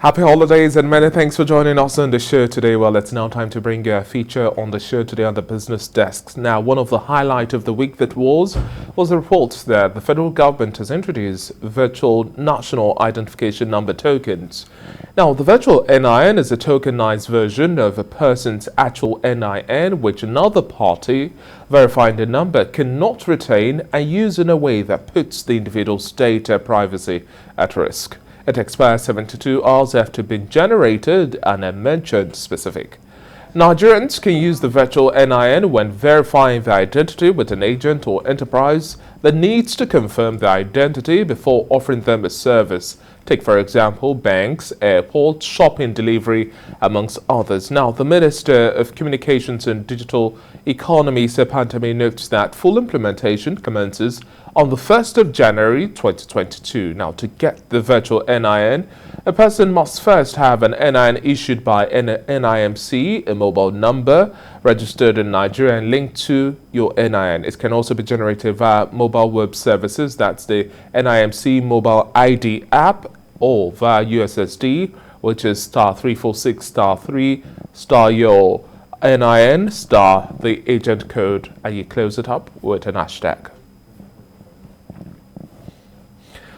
Happy holidays and many thanks for joining us on the show today. Well, it's now time to bring you a feature on the show today on the business desks. Now, one of the highlights of the week that was the report that the federal government has introduced virtual national identification number tokens. Now, the virtual NIN is a tokenized version of a person's actual NIN, which another party verifying the number cannot retain and use in a way that puts the individual's data privacy at risk. It expires 72 hours after being generated and a mentioned specific. Nigerians can use the virtual NIN when verifying their identity with an agent or enterprise that needs to confirm their identity before offering them a service. Take, for example, banks, airports, shopping delivery, amongst others. Now, the Minister of Communications and Digital Economy, Sepantame, notes that full implementation commences on the 1st of January 2022. Now, to get the virtual NIN, a person must first have an NIN issued by NIMC, a mobile number registered in Nigeria and linked to your NIN. It can also be generated via mobile web services, that's the NIMC mobile ID app, or via USSD, which is *346 *3 your NIN the agent code, and you close it up with an hashtag.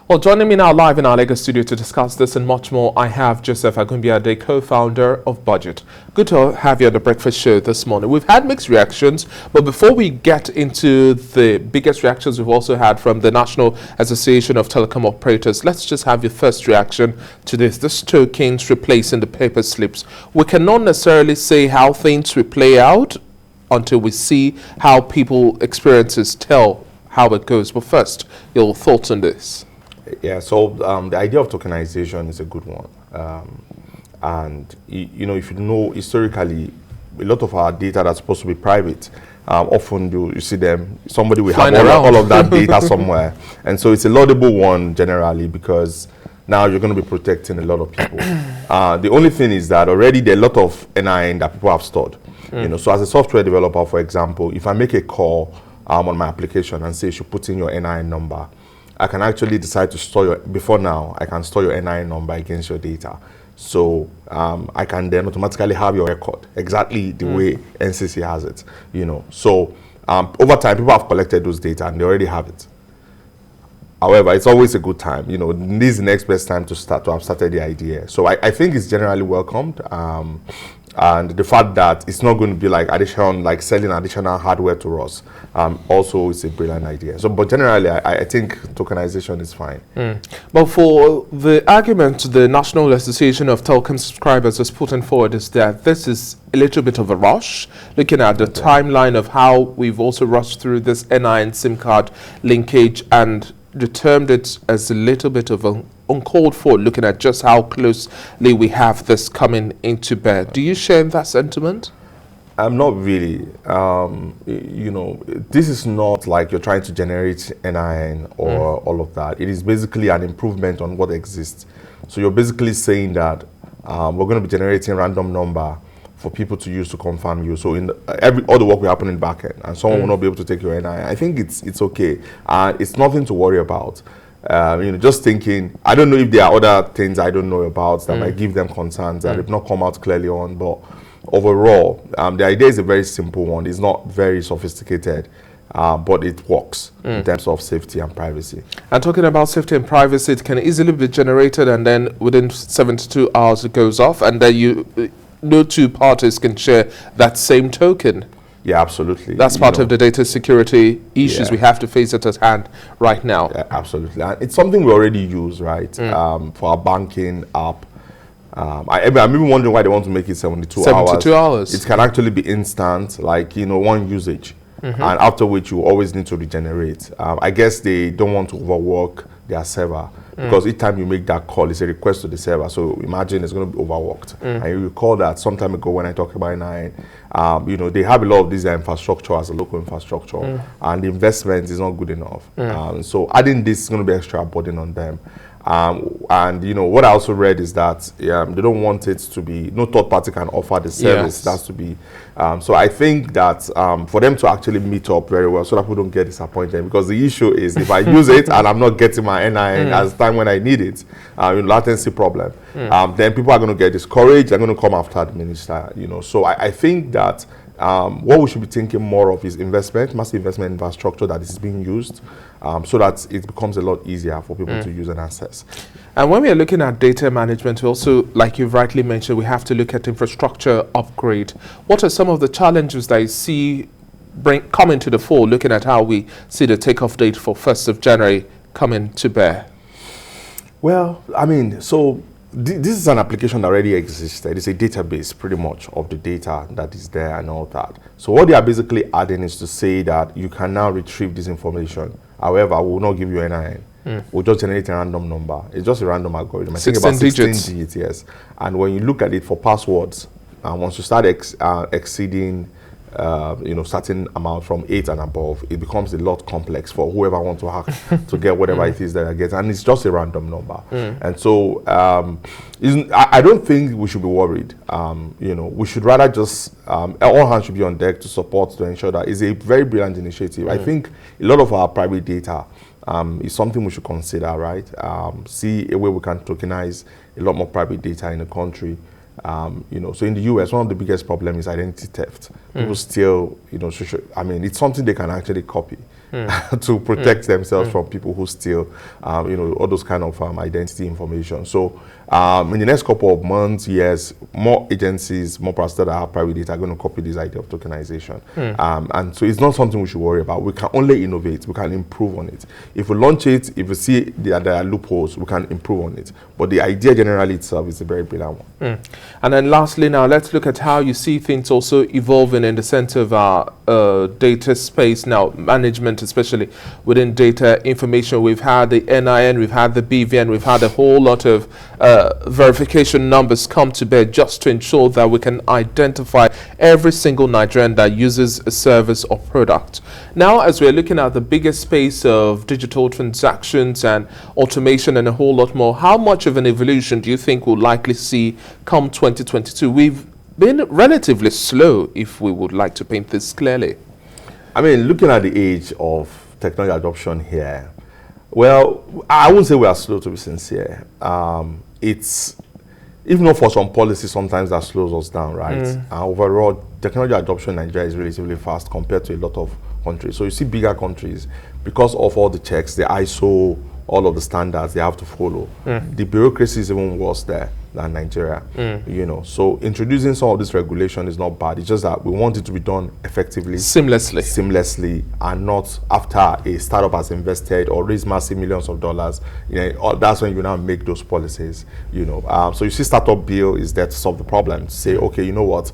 Well, joining me now live in our Lagos studio to discuss this and much more, I have Joseph Agunbiade, co-founder of Budget. Good to have you on the breakfast show this morning. We've had mixed reactions, but before we get into the biggest reactions we've also had from the National Association of Telecom Operators, let's just have your first reaction to this tokens replacing the paper slips. We cannot necessarily say how things will play out until we see how people experiences tell how it goes. But first, your thoughts on this? Yeah, so the idea of tokenization is a good one. And, you know, if you know, historically, a lot of our data that's supposed to be private, often you see them, somebody will have all of that data somewhere. And so it's a laudable one generally because now you're going to be protecting a lot of people. The only thing is that already there are a lot of NIN that people have stored. You know, so as a software developer, for example, if I make a call on my application and say you should put in your NIN number, I can actually decide to store your, before now, I can store your NIN number against your data. So I can then automatically have your record exactly the way NCC has it, you know. So over time, people have collected those data and they already have it. However, it's always a good time, you know, this is the next best time to have started the idea. So I think it's generally welcomed. And the fact that it's not going to be like selling additional hardware to us, also is a brilliant idea. So, but generally, I think tokenization is fine. But for the argument the National Association of Telecom Subscribers has put forward is that this is a little bit of a rush, looking at the timeline of how we've also rushed through this NIN SIM card linkage and determined it as a little bit of an uncalled for, looking at just how closely we have this coming into bear. Do you share that sentiment? I'm not really. You know, this is not like you're trying to generate NIN or all of that. It is basically an improvement on what exists. So you're basically saying that we're going to be generating a random number for people to use to confirm you. So in all the work will happen in back end, and someone will not be able to take your NIN. I think it's okay. It's nothing to worry about. You know, just thinking, I don't know if there are other things I don't know about that might give them concerns that have not come out clearly on, but overall, the idea is a very simple one. It's not very sophisticated, but it works in terms of safety and privacy. And talking about safety and privacy, it can easily be generated and then within 72 hours it goes off, and then no two parties can share that same token. Yeah, absolutely. That's part of the data security issues we have to face at hand right now. Yeah, absolutely. And it's something we already use, right? For our banking app. I'm even wondering why they want to make it 72 hours. 72 hours. It can actually be instant, like, you know, one usage. And after which you always need to regenerate. I guess they don't want to overwork their server because each time you make that call, it's a request to the server. So imagine it's going to be overworked. And you recall that some time ago when I talked about NIN, you know, they have a lot of this infrastructure as a local infrastructure, and the investment is not good enough. So adding this is going to be extra burden on them. And you know what I also read is that they don't want it to be no third party can offer the service. Yes. That's to be so I think that for them to actually meet up very well so that people don't get disappointed, because the issue is if I use it and I'm not getting my NIN as time when I need it, latency problem, then people are going to get discouraged. They're going to come after the minister, you know. So I think that what we should be thinking more of is investment, massive investment in infrastructure that is being used, so that it becomes a lot easier for people to use and access. And when we are looking at data management, we also, like you've rightly mentioned, we have to look at infrastructure upgrade. What are some of the challenges that you see coming to the fore, looking at how we see the takeoff date for 1st of January coming to bear? Well, I mean, so this is an application that already existed. It's a database pretty much of the data that is there and all that. So what they are basically adding is to say that you can now retrieve this information. However, we will not give you NIN. We'll just generate a random number. It's just a random algorithm. I think about 16 digits, yes. And when you look at it for passwords, once you start exceeding certain amount from 8 and above, it becomes a lot complex for whoever wants to hack to get whatever it is that I get, and it's just a random number. And so I don't think we should be worried. We should rather just all hands should be on deck to support, to ensure that it's a very brilliant initiative. I think a lot of our private data is something we should consider, right? See a way we can tokenize a lot more private data in the country. So in the US, one of the biggest problems is identity theft. People steal, it's something they can actually copy to protect themselves from people who steal, all those kind of identity information. So in the next couple of months, years, more agencies, more persons that have private data are going to copy this idea of tokenization. And so it's not something we should worry about. We can only innovate. We can improve on it. If we launch it, if we see that there are loopholes, we can improve on it. But the idea generally itself is a very brilliant one. And then lastly, now let's look at how you see things also evolving in the sense of our data space now, management, especially within data information. We've had the NIN, we've had the BVN, we've had a whole lot of verification numbers come to bear just to ensure that we can identify every single Nigerian that uses a service or product. Now, as we're looking at the biggest space of digital transactions and automation and a whole lot more, how much of an evolution do you think we'll likely see come 2022? We've been relatively slow, if we would like to paint this clearly. I mean, looking at the age of technology adoption here, well, I wouldn't say we are slow, to be sincere. It's, even though for some policies sometimes that slows us down, right? Overall, technology adoption in Nigeria is relatively fast compared to a lot of countries. So you see bigger countries, because of all the checks, the ISO, all of the standards they have to follow. The bureaucracy is even worse there than Nigeria. So introducing some of this regulation is not bad. It's just that we want it to be done effectively, seamlessly, and not after a startup has invested or raised massive millions of dollars. That's when you now make those policies. So you see, startup bill is there to solve the problem. To say, okay, you know what?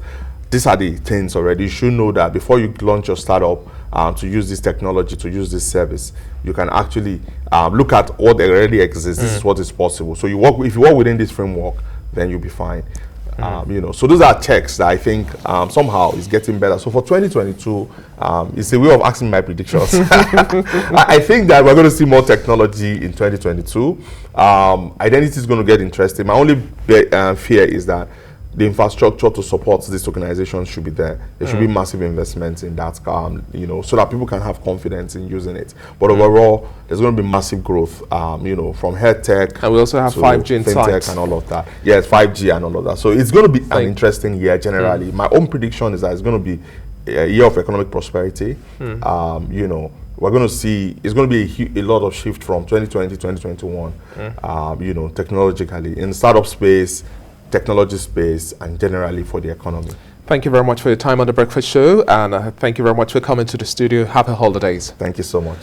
These are the things already. You should know that before you launch your startup, to use this technology, to use this service, you can actually look at what already exists. This is what is possible. So if you work within this framework, then you'll be fine. So those are checks that I think somehow is getting better. So for 2022, it's a way of asking my predictions. I think that we're going to see more technology in 2022. Identity is going to get interesting. My only fear is that the infrastructure to support this tokenization should be there. There should be massive investments in that, so that people can have confidence in using it. But overall, there's going to be massive growth, from health tech. And we also have 5G in sight. And all of that. Yes, 5G and all of that. So it's going to be an interesting year generally. My own prediction is that it's going to be a year of economic prosperity. We're going to see, it's going to be a lot of shift from 2020 to 2021, technologically, in startup space, technology space, and generally for the economy. Thank you very much for your time on The Breakfast Show, and thank you very much for coming to the studio. Happy holidays. Thank you so much.